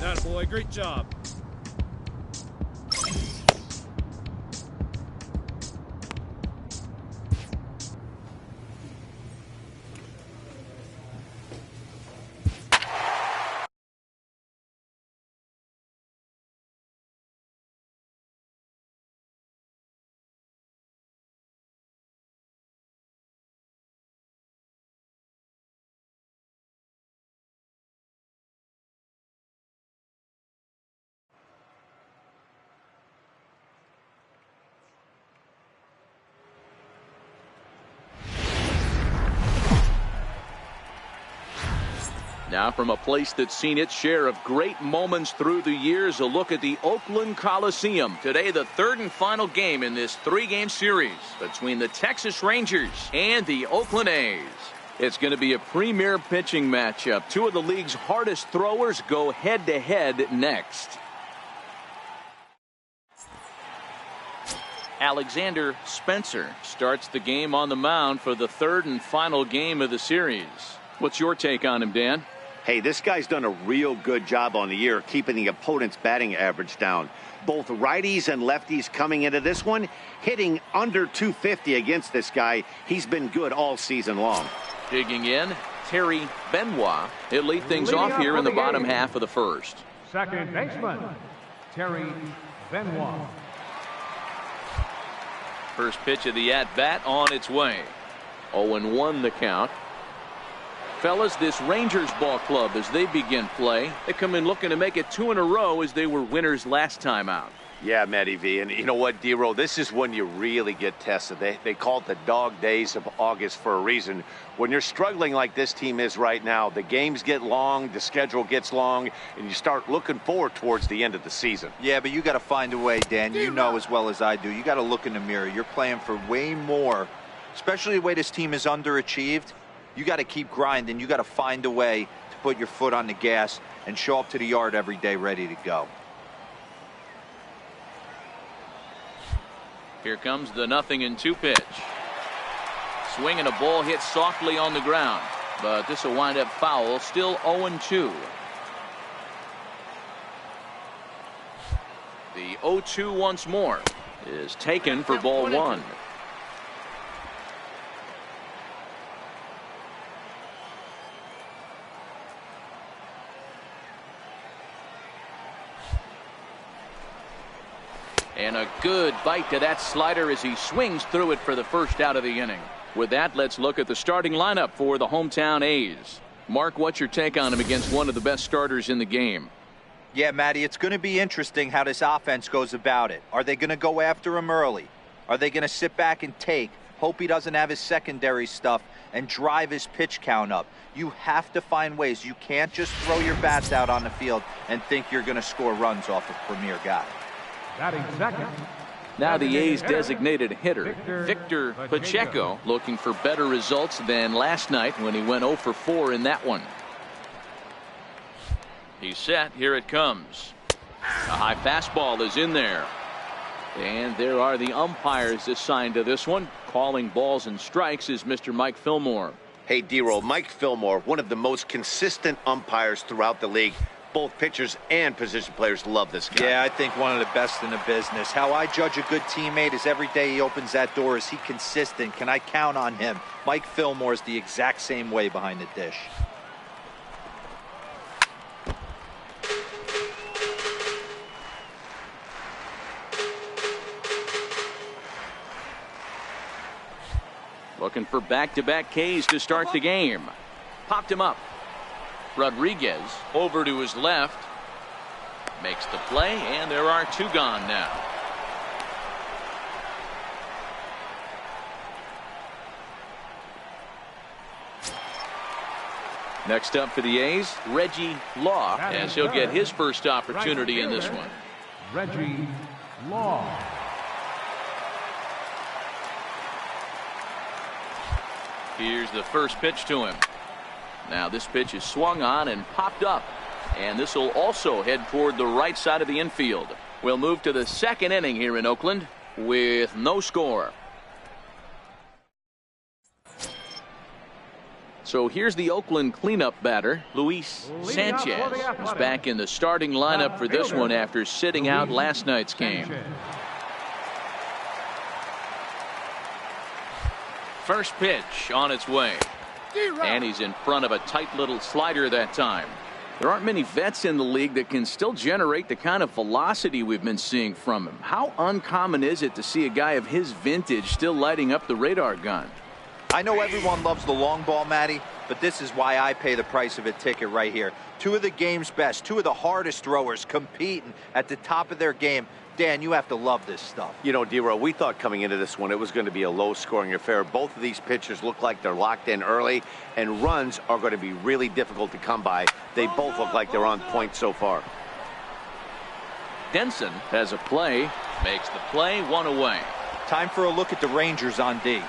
Attaboy, great job. Now from a place that's seen its share of great moments through the years, a look at the Oakland Coliseum. Today, the third and final game in this three-game series between the Texas Rangers and the Oakland A's. It's going to be a premier pitching matchup. Two of the league's hardest throwers go head-to-head next. Alexander Spencer starts the game on the mound for the third and final game of the series. What's your take on him, Dan? Hey, this guy's done a real good job on the year keeping the opponent's batting average down. Both righties and lefties coming into this one, hitting under 250 against this guy. He's been good all season long. Digging in, Terry Benoit. He'll lead things off here in the bottom half of the first. Second baseman, Terry Benoit. First pitch of the at-bat on its way. 0-1 the count. Fellas, this Rangers ball club, as they begin play, they come in looking to make it two in a row as they were winners last time out. Yeah, Matty V. And you know what, D-Roll? This is when you really get tested. They call it the dog days of August for a reason. When you're struggling like this team is right now, the games get long, the schedule gets long, and you start looking forward towards the end of the season. Yeah, but you got to find a way, Dan. You know as well as I do. You got to look in the mirror. You're playing for way more, especially the way this team is underachieved. You got to keep grinding. You got to find a way to put your foot on the gas and show up to the yard every day ready to go. Here comes the 0-2 pitch. Swing and a ball hit softly on the ground, but this will wind up foul. Still 0-2. The 0-2 once more is taken for ball one. And a good bite to that slider as he swings through it for the first out of the inning. With that, let's look at the starting lineup for the hometown A's. Mark, what's your take on him against one of the best starters in the game? Yeah, Matty, it's going to be interesting how this offense goes about it. Are they going to go after him early? Are they going to sit back and hope he doesn't have his secondary stuff, and drive his pitch count up? You have to find ways. You can't just throw your bats out on the field and think you're going to score runs off a premier guy. Now the A's designated hitter, Victor Pacheco, looking for better results than last night when he went 0 for 4 in that one. He's set. Here it comes. A high fastball is in there. And there are the umpires assigned to this one. Calling balls and strikes is Mr. Mike Fillmore. Hey, D-Roll, Mike Fillmore, one of the most consistent umpires throughout the league. Both pitchers and position players love this guy. Yeah, I think one of the best in the business. How I judge a good teammate is every day he opens that door. Is he consistent? Can I count on him? Mike Fillmore is the exact same way behind the dish. Looking for back-to-back Ks to start the game. Popped him up. Rodriguez over to his left. Makes the play, and there are two gone now. Next up for the A's, Reggie Law, as he'll get his first opportunity in this one. Reggie Law. Here's the first pitch to him. Now this pitch is swung on and popped up, and this will also head toward the right side of the infield. We'll move to the second inning here in Oakland with no score. So here's the Oakland cleanup batter, Luis Sanchez. Is back in the starting lineup for this one after sitting out last night's game. First pitch on its way. And he's in front of a tight little slider that time. There aren't many vets in the league that can still generate the kind of velocity we've been seeing from him. How uncommon is it to see a guy of his vintage still lighting up the radar gun? I know everyone loves the long ball, Matty, but this is why I pay the price of a ticket right here. Two of the game's best, two of the hardest throwers competing at the top of their game. Dan, you have to love this stuff. You know, D-Row, we thought coming into this one it was going to be a low-scoring affair. Both of these pitchers look like they're locked in early, and runs are going to be really difficult to come by. They both look like they're on point so far. Denson has a play, makes the play, one away. Time for a look at the Rangers on D.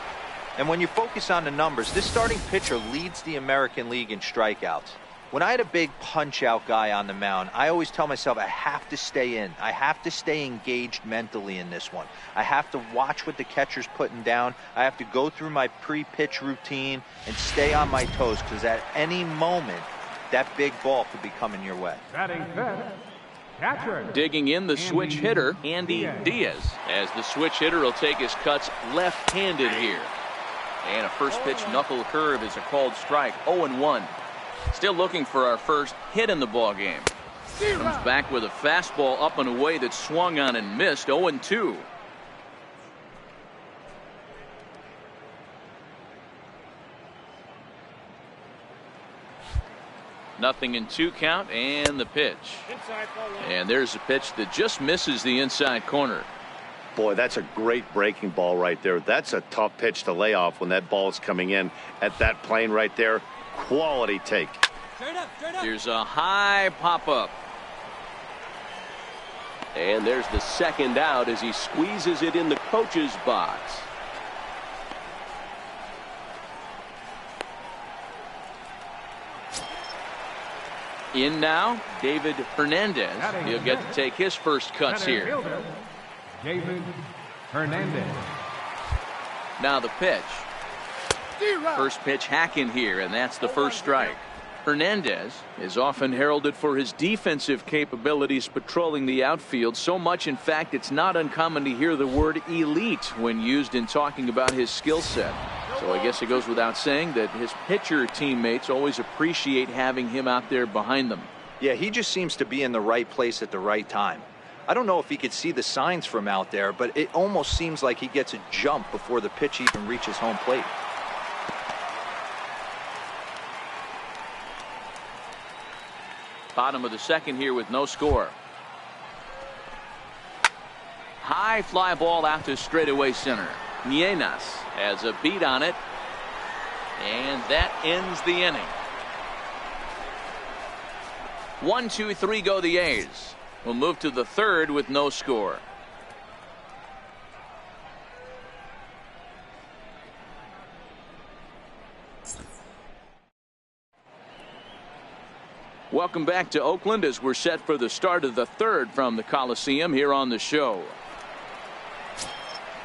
And when you focus on the numbers, this starting pitcher leads the American League in strikeouts. When I had a big punch-out guy on the mound, I always tell myself I have to stay in. I have to stay engaged mentally in this one. I have to watch what the catcher's putting down. I have to go through my pre-pitch routine and stay on my toes, because at any moment, that big ball could be coming your way. Batting fifth, catcher. Digging in the switch hitter, Andy Diaz, as the switch hitter will take his cuts left-handed here. And a first pitch knuckle curve is a called strike. 0-1. Still looking for our first hit in the ball game. Comes back with a fastball up and away that swung on and missed. 0-2. Nothing in 2 count, and the pitch. And there's a pitch that just misses the inside corner. Boy, that's a great breaking ball right there. That's a tough pitch to lay off when that ball is coming in at that plane right there. Quality take. Straight up. There's a high pop-up. And there's the second out as he squeezes it in the coach's box. In now, David Hernandez. He'll get to take his first cuts Center here. fielder, David Hernandez. Now the pitch. First pitch hack in here, and that's the first strike. Hernandez is often heralded for his defensive capabilities patrolling the outfield. So much, in fact, it's not uncommon to hear the word elite when used in talking about his skill set. So I guess it goes without saying that his pitcher teammates always appreciate having him out there behind them. Yeah, he just seems to be in the right place at the right time. I don't know if he could see the signs from out there, but it almost seems like he gets a jump before the pitch even reaches home plate. Bottom of the second here with no score. High fly ball out to straightaway center. Nienas has a beat on it, and that ends the inning. 1, 2, 3 go the A's. We'll move to the third with no score. Welcome back to Oakland as we're set for the start of the third from the Coliseum here on the show.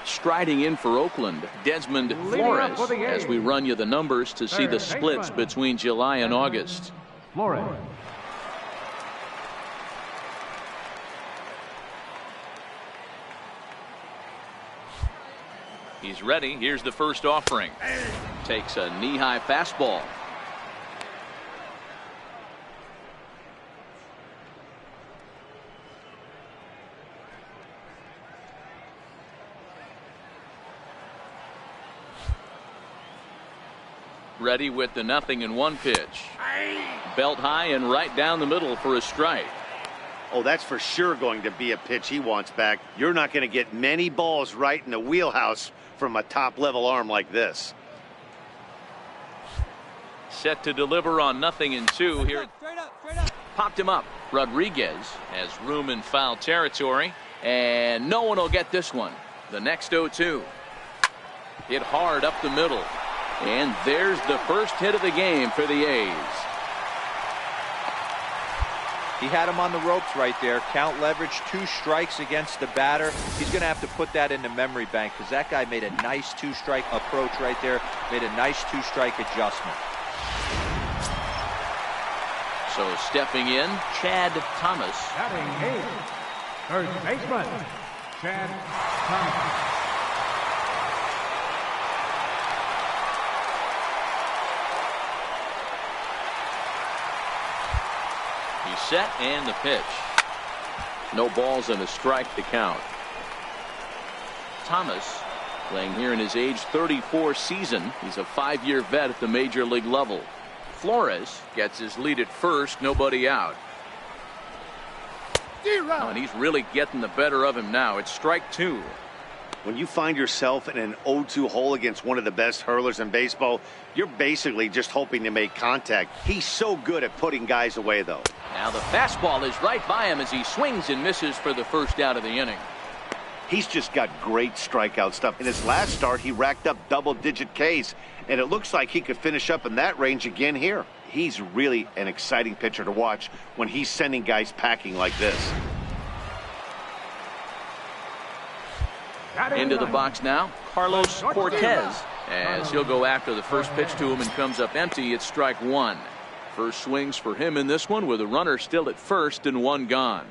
Striding in for Oakland, Desmond Flores, as we run you the numbers to see the splits between July and August. Flores. He's ready. Here's the first offering. Takes a knee-high fastball. Ready with the 0-1 pitch. Belt high and right down the middle for a strike. Oh, that's for sure going to be a pitch he wants back. You're not going to get many balls right in the wheelhouse from a top-level arm like this. Set to deliver on 0-2 here. Straight up. Popped him up. Rodriguez has room in foul territory, and no one will get this one. The next 0-2. Hit hard up the middle. And there's the first hit of the game for the A's. He had him on the ropes right there. Count leverage, 2 strikes against the batter. He's going to have to put that in the memory bank because that guy made a nice 2-strike approach right there. Made a nice 2-strike adjustment. So stepping in, Chad Thomas. Batting eighth, first baseman, Chad Thomas. He's set and the pitch. No balls and a strike to count. Thomas playing here in his age 34 season. He's a 5-year vet at the major league level. Flores gets his lead at first, nobody out. Oh, and he's really getting the better of him now. It's strike 2. When you find yourself in an 0-2 hole against one of the best hurlers in baseball, you're basically just hoping to make contact. He's so good at putting guys away, though. Now the fastball is right by him as he swings and misses for the first out of the inning. He's just got great strikeout stuff. In his last start, he racked up double-digit Ks, and it looks like he could finish up in that range again here. He's really an exciting pitcher to watch when he's sending guys packing like this. Into the box now, Carlos Cortez, as he'll go after the first pitch to him and comes up empty. It's strike 1. First swings for him in this one with a runner still at first and 1 gone.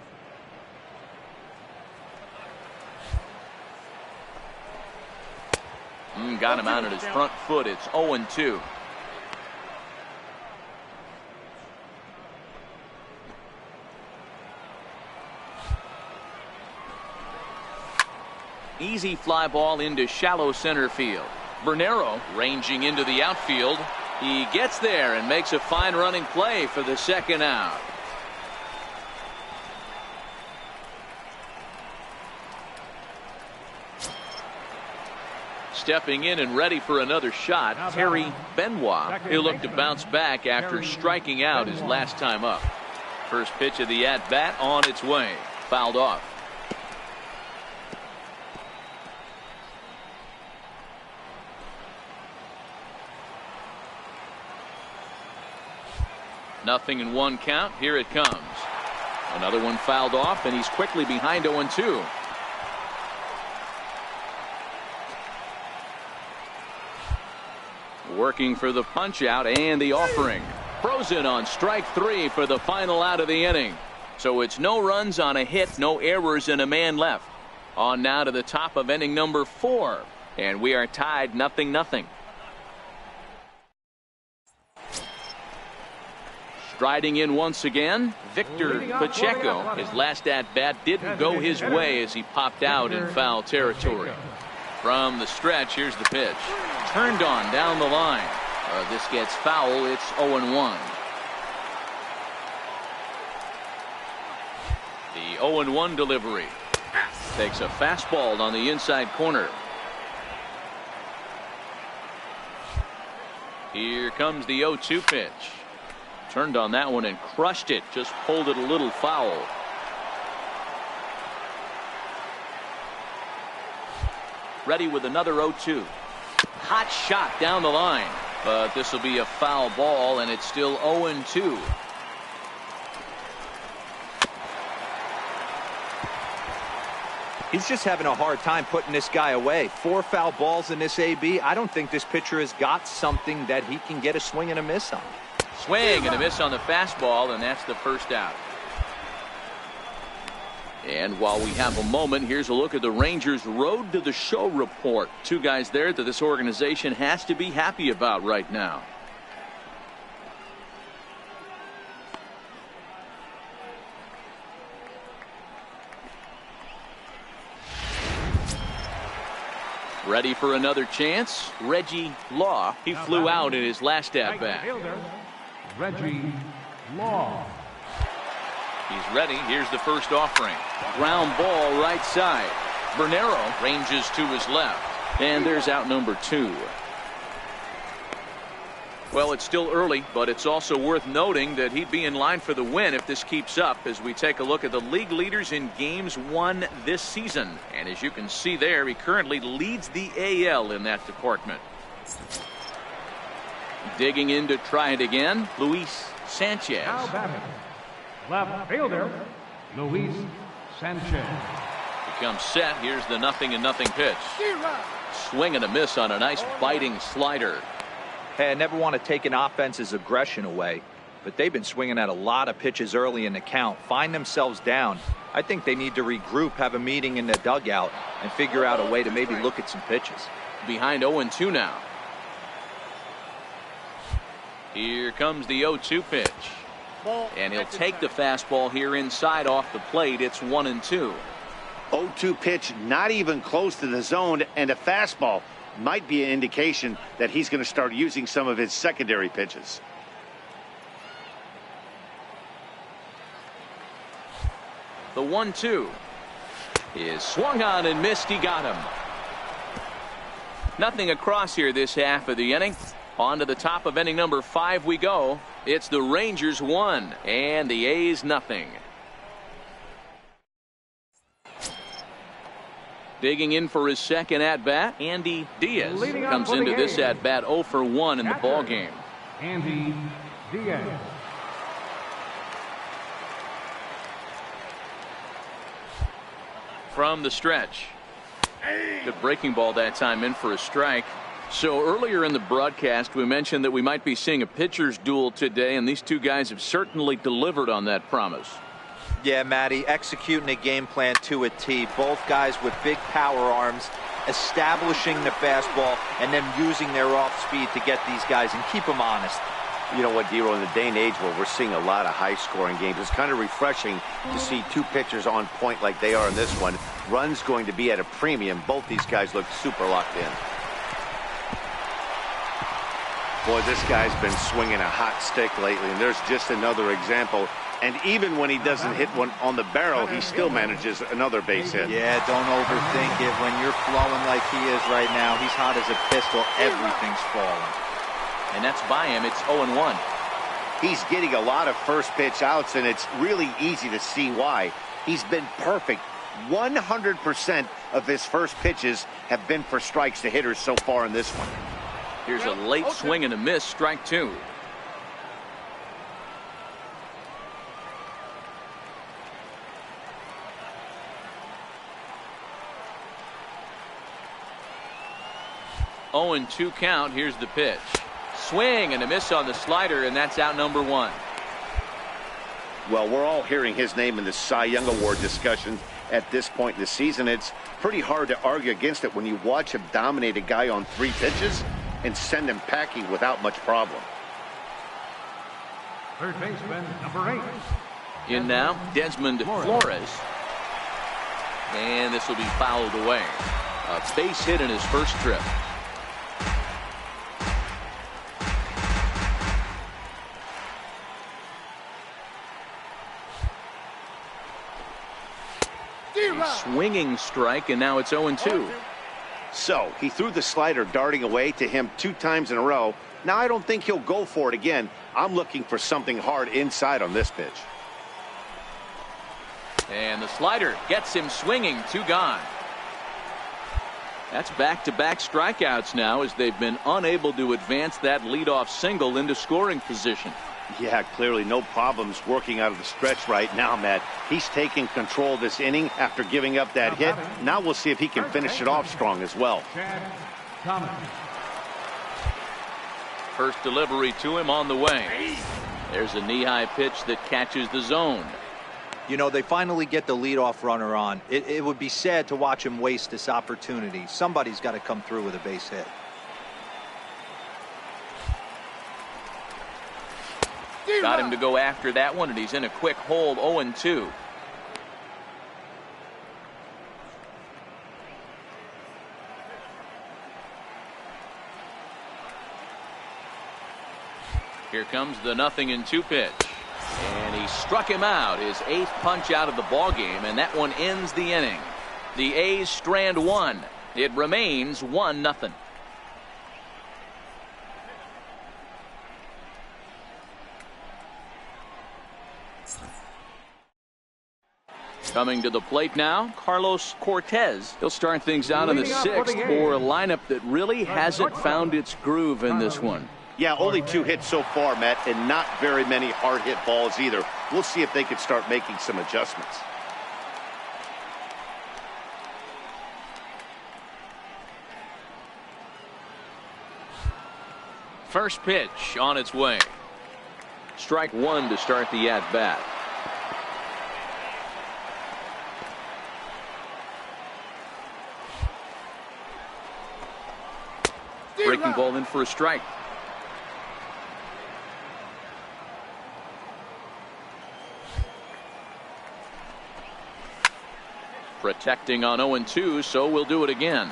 Got him out at his front foot. It's 0-2. Easy fly ball into shallow center field. Bernero ranging into the outfield. He gets there and makes a fine running play for the second out. Stepping in and ready for another shot, Terry Benoit. He'll look to bounce back after striking out his last time up. First pitch of the at-bat on its way. Fouled off. Nothing in 1 count. Here it comes. Another one fouled off, and he's quickly behind 0-2. Working for the punch out and the offering. Frozen on strike 3 for the final out of the inning. So it's no runs on a hit, no errors, and a man left. On now to the top of inning number 4. And we are tied 0-0. Striding in once again, Victor Pacheco. His last at-bat didn't go his way as he popped out in foul territory. From the stretch, here's the pitch. Turned on down the line. This gets foul. It's 0-1. The 0-1 delivery. Takes a fastball on the inside corner. Here comes the 0-2 pitch. Turned on that one and crushed it. Just pulled it a little foul. Ready with another 0-2. Hot shot down the line. But this will be a foul ball, and it's still 0-2. He's just having a hard time putting this guy away. 4 foul balls in this AB. I don't think this pitcher has got something that he can get a swing and a miss on. Swing and a miss on the fastball, and that's the first out. And while we have a moment, here's a look at the Rangers' road to the show report. 2 guys there that this organization has to be happy about right now. Ready for another chance? Reggie Law. He flew out in his last at-bat. Reggie Law. He's ready. Here's the first offering. Ground ball right side. Bernero ranges to his left. And there's out number 2. Well, it's still early, but it's also worth noting that he'd be in line for the win if this keeps up as we take a look at the league leaders in games won this season. And as you can see there, he currently leads the AL in that department. Digging in to try it again, Luis Sanchez. Now batting, left fielder, Luis Sanchez. Becomes set. Here's the 0-0 pitch. Swing and a miss on a nice biting slider. Hey, I never want to take an offense's aggression away, but they've been swinging at a lot of pitches early in the count. Find themselves down. I think they need to regroup, have a meeting in the dugout, and figure out a way to maybe look at some pitches. Behind 0-2 now. Here comes the 0-2 pitch. And he'll take the fastball here inside off the plate. It's 1-2. 0-2 pitch, not even close to the zone, and a fastball might be an indication that he's going to start using some of his secondary pitches. The 1-2 is swung on and missed. He got him. Nothing across here this half of the inning. On to the top of inning number 5 we go. It's the Rangers 1 and the A's nothing. Digging in for his second at-bat, Andy Diaz comes into this at-bat 0 for 1 in the ballgame. Andy Diaz. From the stretch. Good breaking ball that time, in for a strike. So earlier in the broadcast we mentioned that we might be seeing a pitcher's duel today, and these two guys have certainly delivered on that promise. Yeah, Matty, executing a game plan to a T. Both guys with big power arms, establishing the fastball, and then using their off-speed to get these guys and keep them honest. You know what, D-Roll, in the day and age where we're seeing a lot of high-scoring games, it's kind of refreshing to see two pitchers on point like they are in this one. Runs going to be at a premium. Both these guys look super locked in. Boy, this guy's been swinging a hot stick lately, and there's just another example. And even when he doesn't hit one on the barrel, he still manages another base hit. Yeah, don't overthink it. When you're flowing like he is right now, he's hot as a pistol. Everything's falling. And that's by him. It's 0-1. He's getting a lot of first pitch outs, and it's really easy to see why. He's been perfect. 100% of his first pitches have been for strikes to hitters so far in this one. Here's a late swing and a miss, strike 2. Oh, and 2 count. Here's the pitch. Swing and a miss on the slider, and that's out number 1. Well, we're all hearing his name in the Cy Young Award discussion at this point in the season. It's pretty hard to argue against it when you watch him dominate a guy on 3 pitches and send him packing without much problem. Third baseman, number 8. In now, Desmond Flores. And this will be fouled away. A base hit in his first trip. Swinging strike, and now it's 0-2. So he threw the slider darting away to him 2 times in a row. Now I don't think he'll go for it again. I'm looking for something hard inside on this pitch. And the slider gets him swinging. 2 gone. That's back-to-back strikeouts now, as they've been unable to advance that leadoff single into scoring position. Yeah, clearly no problems working out of the stretch right now, Matt. He's taking control of this inning after giving up that hit. Now we'll see if he can finish it off strong as well. First delivery to him on the way. There's a knee-high pitch that catches the zone. You know, they finally get the leadoff runner on. It would be sad to watch him waste this opportunity. Somebody's got to come through with a base hit. Got him to go after that one, and he's in a quick hole. 0-2. Here comes the 0-2 pitch. And he struck him out, his 8th punch out of the ballgame, and that one ends the inning. The A's strand 1. It remains 1-0. Coming to the plate now, Carlos Cortez. He'll start things out in the 6th for a lineup that really hasn't found its groove in this one. Yeah, only 2 hits so far, Matt, and not very many hard hit balls either. We'll see if they can start making some adjustments. First pitch on its way. Strike one to start the at-bat. Breaking ball in for a strike. Protecting on 0-2, so we'll do it again.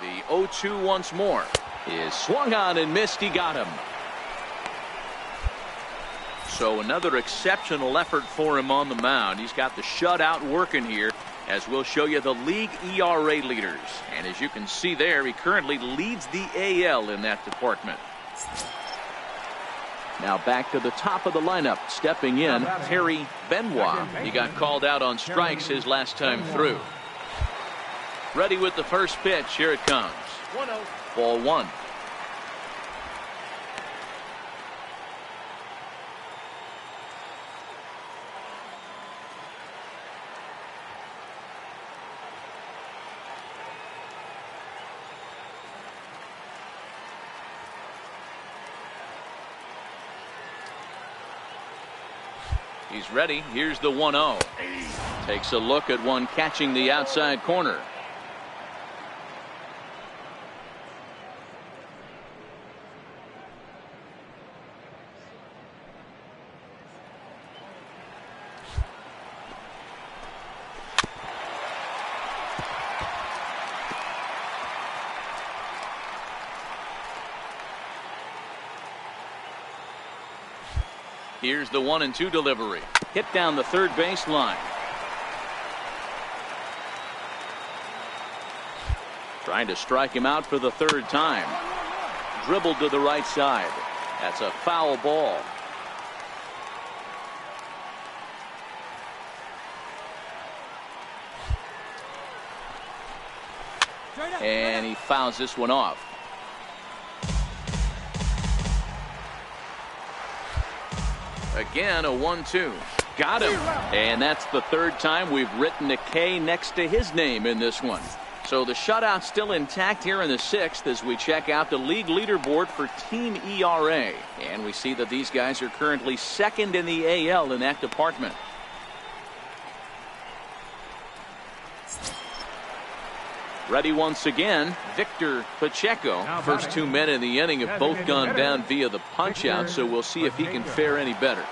The 0-2 once more is swung on and missed. He got him. So another exceptional effort for him on the mound. He's got the shutout working here, as we'll show you the league ERA leaders. And as you can see there, he currently leads the AL in that department. Now back to the top of the lineup. Stepping in, Terry Benoit. He got called out on strikes his last time through. Ready with the first pitch. Here it comes. 1-0. Ball one. He's ready. Here's the 1-0. Takes a look at one catching the outside corner. Here's the 1-2 delivery. Hit down the third baseline. Trying to strike him out for the third time. Dribbled to the right side. That's a foul ball. And he fouls this one off. Again, a 1-2. Got him. And that's the third time we've written a K next to his name in this one. So the shutout's still intact here in the sixth as we check out the league leaderboard for team ERA. And we see that these guys are currently second in the AL in that department. Ready once again, Victor Pacheco. First two men in the inning have both gone down via the punch-out, so we'll see if he can fare any better.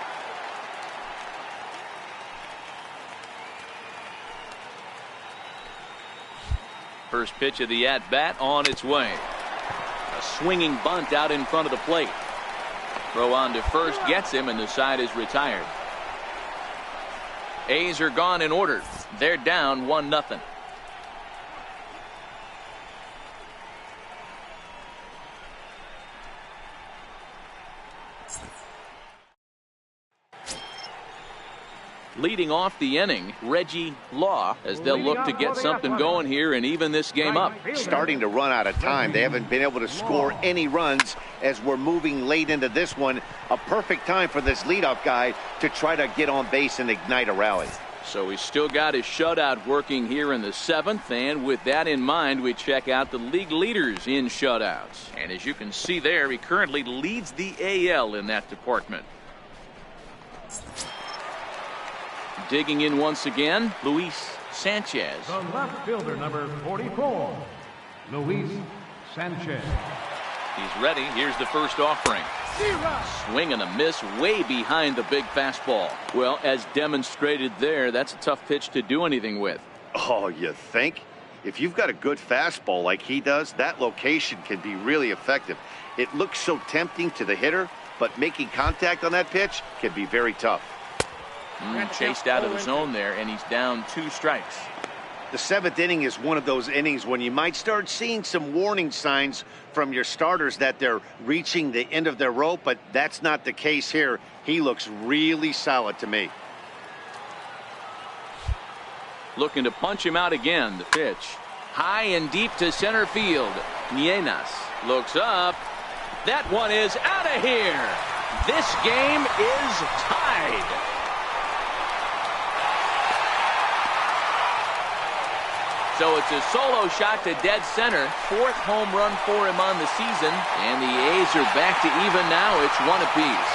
First pitch of the at-bat on its way. A swinging bunt out in front of the plate. Throw on to first gets him, and the side is retired. A's are gone in order. They're down 1-0. Leading off the inning, Reggie Law, as they'll look to get something going here and even this game up. Starting to run out of time. They haven't been able to score any runs as we're moving late into this one. A perfect time for this leadoff guy to try to get on base and ignite a rally. So he's still got his shutout working here in the seventh, and with that in mind, we check out the league leaders in shutouts. And as you can see there, he currently leads the AL in that department. Digging in once again, Luis Sanchez. The left fielder, number 44, Luis Sanchez. He's ready. Here's the first offering. Swing and a miss way behind the big fastball. Well, as demonstrated there, that's a tough pitch to do anything with. Oh, you think? If you've got a good fastball like he does, that location can be really effective. It looks so tempting to the hitter, but making contact on that pitch can be very tough. Chased out of the zone there, and he's down 2 strikes. The seventh inning is one of those innings when you might start seeing some warning signs from your starters that they're reaching the end of their rope, but that's not the case here. He looks really solid to me. Looking to punch him out again. The pitch. High and deep to center field. Nienas looks up. That one is out of here. This game is tied. So it's a solo shot to dead center. 4th home run for him on the season. And the A's are back to even now. It's 1 apiece.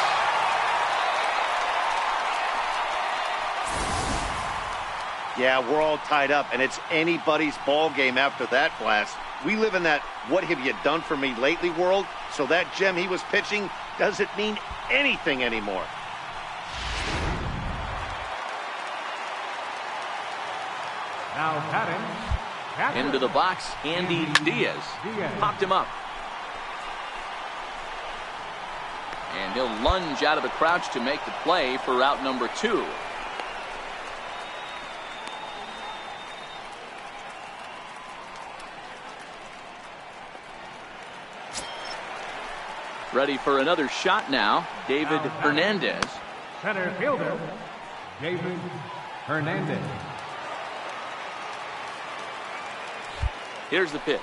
Yeah, we're all tied up, and it's anybody's ball game after that blast. We live in that what have you done for me lately world, so that gem he was pitching doesn't mean anything anymore. Now batting. Into the box, Andy Diaz. Popped him up. And he'll lunge out of the crouch to make the play for out number 2. Ready for another shot now, David Hernandez. Center fielder, David Hernandez. Here's the pitch.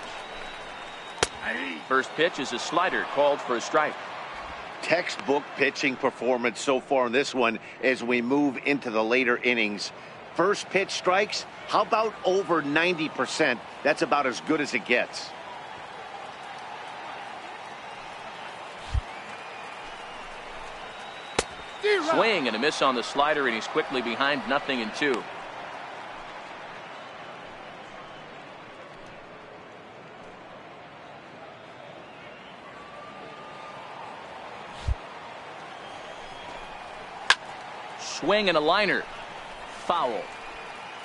First pitch is a slider called for a strike. Textbook pitching performance so far in this one as we move into the later innings. First pitch strikes, how about over 90%? That's about as good as it gets. Swing and a miss on the slider, and he's quickly behind 0-2. Swing and a liner. Foul.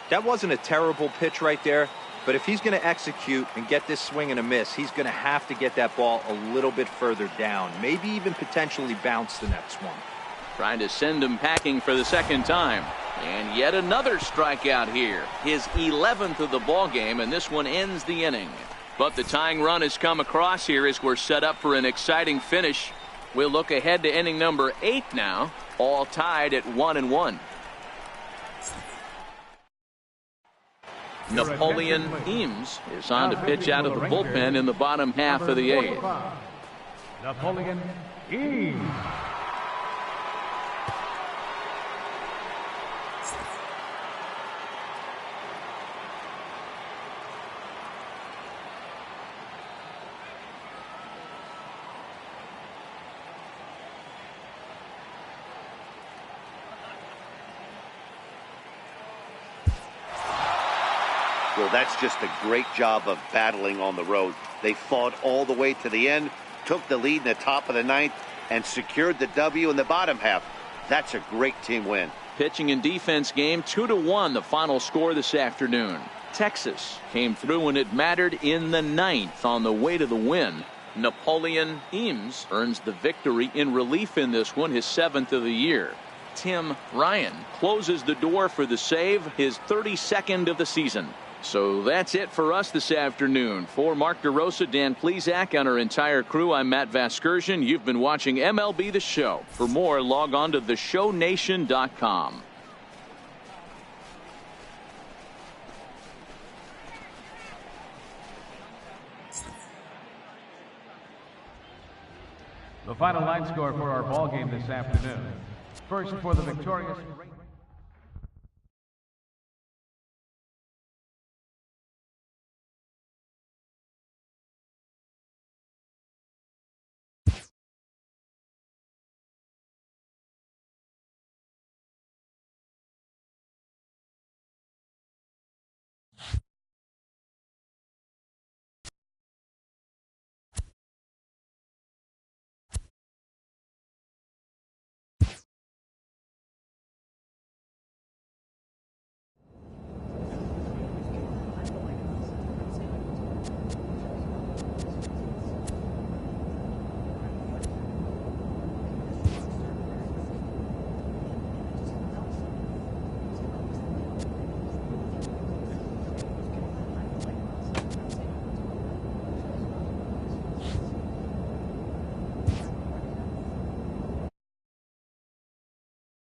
That wasn't a terrible pitch right there, but if he's going to execute and get this swing and a miss, he's going to have to get that ball a little bit further down, maybe even potentially bounce the next one. Trying to send him packing for the second time. And yet another strikeout here. His 11th of the ball game, and this one ends the inning. But the tying run has come across here as we're set up for an exciting finish. We'll look ahead to inning number 8 now, all tied at 1-1. Napoleon Eames is on to pitch out of the bullpen in the bottom half of the 8th. Napoleon Eames. Well, that's just a great job of battling on the road. They fought all the way to the end, took the lead in the top of the 9th, and secured the W in the bottom half. That's a great team win. Pitching and defense game, 2-1, the final score this afternoon. Texas came through when it mattered in the 9th on the way to the win. Napoleon Eames earns the victory in relief in this one, his 7th of the year. Tim Ryan closes the door for the save, his 32nd of the season. So that's it for us this afternoon. For Mark DeRosa, Dan Plesac, and our entire crew, I'm Matt Vasgersian. You've been watching MLB The Show. For more, log on to theshownation.com. The final line score for our ball game this afternoon. First for the victorious